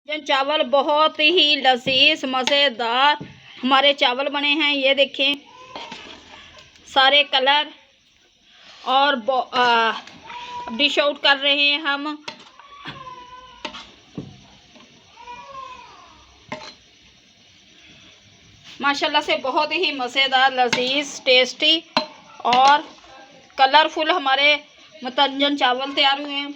ये चावल बहुत ही लजीज मज़ेदार हमारे चावल बने हैं। ये देखें सारे कलर और डिश आउट कर रहे हैं हम। माशाल्लाह से बहुत ही मज़ेदार लजीज टेस्टी और कलरफुल हमारे मुतंजन चावल तैयार हुए हैं।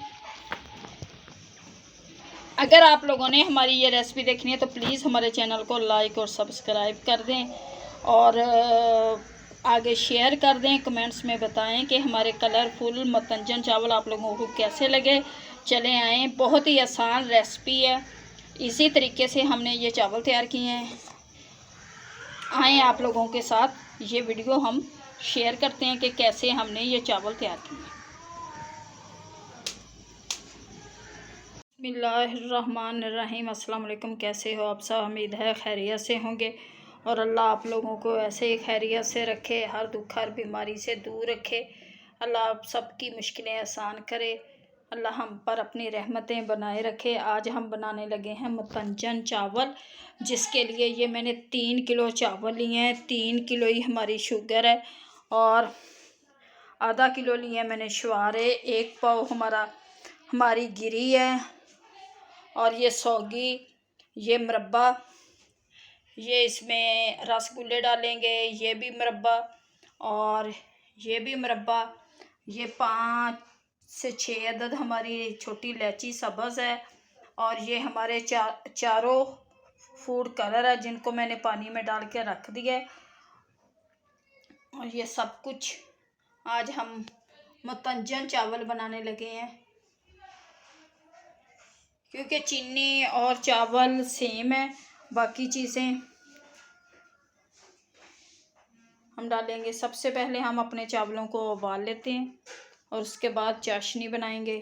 अगर आप लोगों ने हमारी ये रेसिपी देखनी है तो प्लीज़ हमारे चैनल को लाइक और सब्सक्राइब कर दें और आगे शेयर कर दें। कमेंट्स में बताएं कि हमारे कलरफुल मुतंजन चावल आप लोगों को कैसे लगे। चले आएँ, बहुत ही आसान रेसिपी है। इसी तरीके से हमने ये चावल तैयार किए हैं। आएँ आप लोगों के साथ ये वीडियो हम शेयर करते हैं कि कैसे हमने ये चावल तैयार किए। बिस्मिल्लाहिर्रहमानिर्रहीम। अस्सलाम वालेकुम। कैसे हो आप सब? उम्मीद है खैरियत से होंगे और अल्लाह आप लोगों को ऐसे ही खैरियत से रखे, हर दुख हर बीमारी से दूर रखे। अल्लाह आप सबकी मुश्किलें आसान करे। अल्लाह हम पर अपनी रहमतें बनाए रखे। आज हम बनाने लगे हैं मुतंजन चावल, जिसके लिए ये मैंने 3 किलो चावल लिए हैं। 3 किलो ही हमारी शुगर है और आधा किलो लिए मैंने शुआरे। 1 पाव हमारी गिरी है और ये सौगी, ये मुरब्बा, ये इसमें रसगुल्ले डालेंगे, ये भी मुरब्बा और ये भी मुरब्बा। ये 5 से 6 अदद हमारी छोटी इलायची सब्ज़ है और ये हमारे चारों फूड कलर है जिनको मैंने पानी में डाल के रख दिया है। और ये सब कुछ आज हम मुतंजन चावल बनाने लगे हैं, क्योंकि चीनी और चावल सेम है। बाकी चीज़ें हम डालेंगे। सबसे पहले हम अपने चावलों को उबाल लेते हैं और उसके बाद चाशनी बनाएंगे।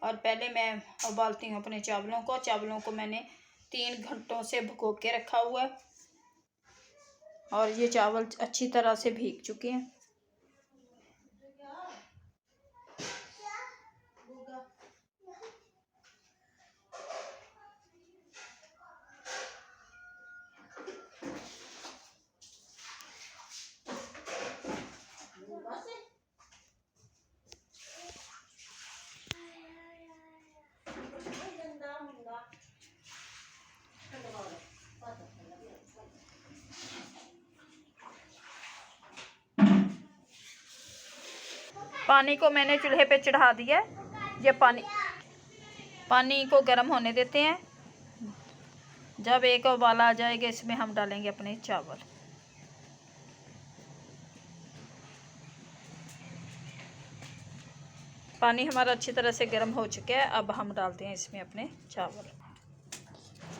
और पहले मैं उबालती हूँ अपने चावलों को। चावलों को मैंने 3 घंटों से भिगो के रखा हुआ है और ये चावल अच्छी तरह से भीग चुके हैं। पानी को मैंने चूल्हे पे चढ़ा दिया है। ये पानी को गर्म होने देते हैं। जब एक उबाला आ जाएगा इसमें हम डालेंगे अपने चावल। पानी हमारा अच्छी तरह से गर्म हो चुका है। अब हम डालते हैं इसमें अपने चावल।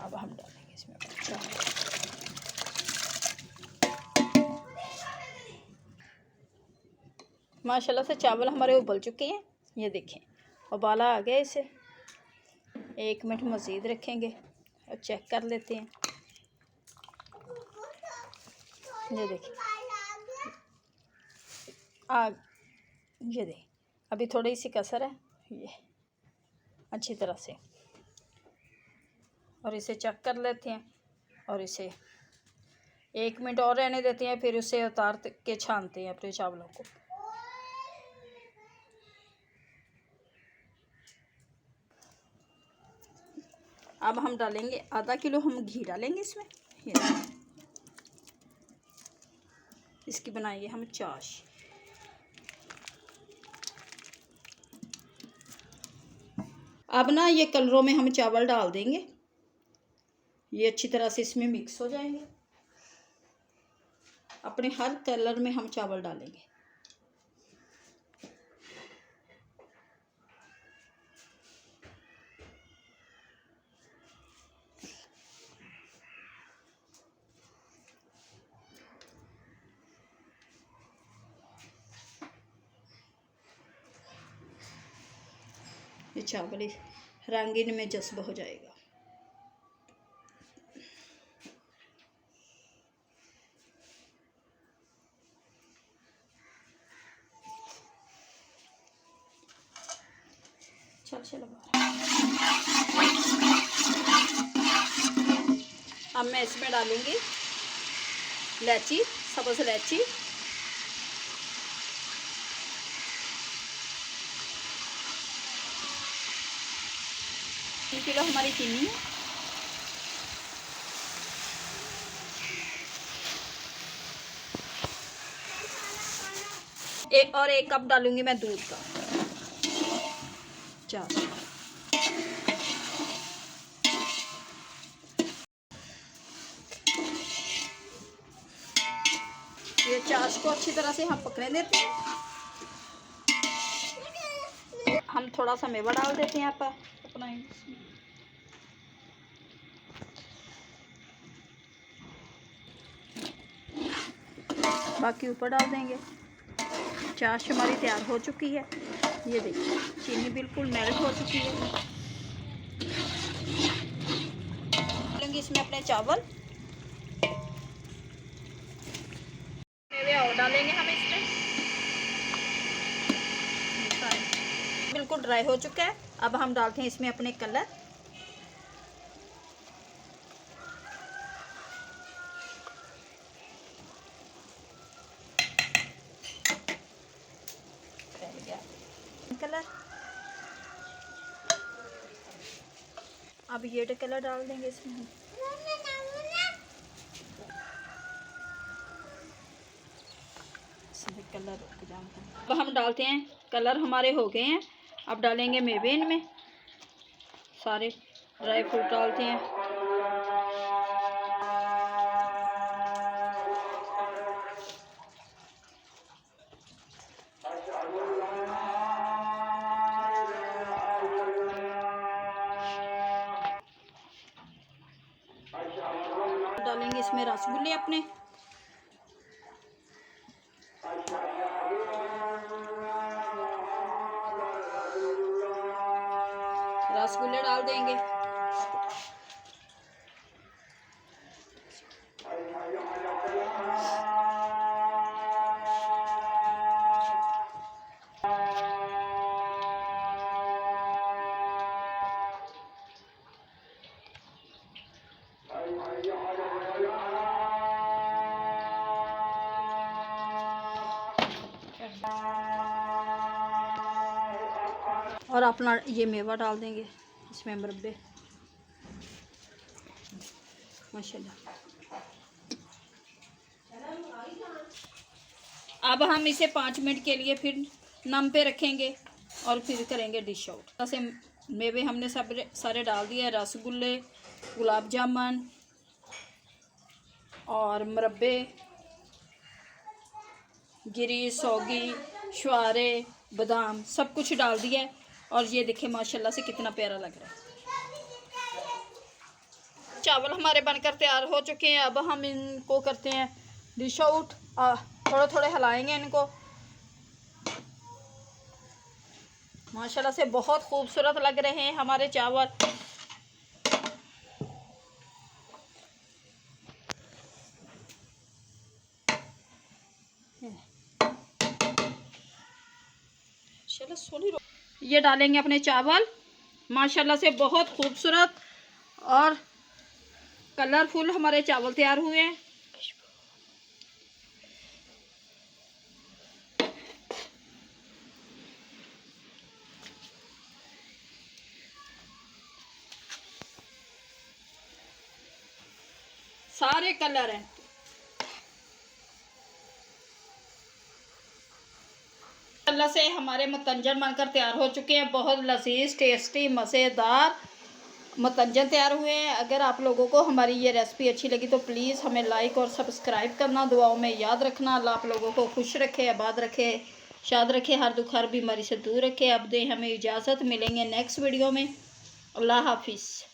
अब हम डालेंगे इसमें अपने चावल। माशाल्लाह से चावल हमारे उबल चुके हैं। ये देखें उबाला आ गया। इसे 1 मिनट मज़ीद रखेंगे और चेक कर लेते हैं। ये देखिए ये देख, अभी थोड़ी सी कसर है। ये अच्छी तरह से और इसे चेक कर लेते हैं और इसे 1 मिनट और रहने देते हैं। फिर उसे उतार के छानते हैं अपने चावलों को। अब हम डालेंगे आधा किलो हम घी डालेंगे इसमें। इसकी बनाएंगे हम चाश। अब ना ये कलरों में हम चावल डाल देंगे। ये अच्छी तरह से इसमें मिक्स हो जाएंगे। अपने हर कलर में हम चावल डालेंगे। ये चावल रंगीन में जज्ब हो जाएगा। चल चल। अब मैं इसमें डालूंगी इलायची, सब्ज़ इलायची, किलो हमारी चीनी है। और 1 कप डालूंगी मैं दूध का। चार ये चाश को अच्छी तरह से हम पकने देते हैं। हम थोड़ा सा मेवा डाल देते हैं यहाँ पर अपना ही, बाकी ऊपर डाल देंगे। चाश हमारी तैयार हो चुकी है। ये देखिए चीनी बिल्कुल मेल्ट हो चुकी है। डालेंगे इसमें अपने चावल, मेवे और डालेंगे हम इसमें। बिल्कुल ड्राई हो चुका है। अब हम डालते हैं इसमें अपने कलर। कलर अब ये कलर डाल देंगे इसमें हम। कलर अब हम डालते हैं, कलर हमारे हो गए हैं। अब डालेंगे मेवे इनमें, सारे ड्राई फ्रूट डालते हैं। डालेंगे इसमें रसगुल्ले अपने, रसगुल्ले डाल देंगे। और अपना ये मेवा डाल देंगे इसमें, मुरब्बे माशाल्लाह। अब हम इसे 5 मिनट के लिए फिर नम पे रखेंगे और फिर करेंगे डिश आउट। ऐसे मेवे हमने सब सारे डाल दिए, रसगुल्ले, गुलाब जामुन और मुरब्बे, गिरी, सौगी, छुआरे, बादाम सब कुछ डाल दिया है। और ये देखिए माशाल्लाह से कितना प्यारा लग रहा है। चावल हमारे बनकर तैयार हो चुके हैं। अब हम इनको करते हैं डिश आउट। थोड़े थोड़े हिलाएंगे इनको। माशाल्लाह से बहुत खूबसूरत लग रहे हैं हमारे चावल। ये डालेंगे अपने चावल। माशाल्लाह से बहुत खूबसूरत और कलरफुल हमारे चावल तैयार हुए हैं। सारे कलर हैं। अल्लाह से हमारे मतंजन बनकर तैयार हो चुके हैं। बहुत लजीज, टेस्टी, मज़ेदार मतंजन तैयार हुए हैं। अगर आप लोगों को हमारी ये रेसिपी अच्छी लगी तो प्लीज़ हमें लाइक और सब्सक्राइब करना, दुआओं में याद रखना। अल्लाह आप लोगों को खुश रखे, आबाद रखे, शाद रखे, हर दुख हर बीमारी से दूर रखे। अब दें हमें इजाज़त, मिलेंगे नेक्स्ट वीडियो में। अल्लाह हाफिज़।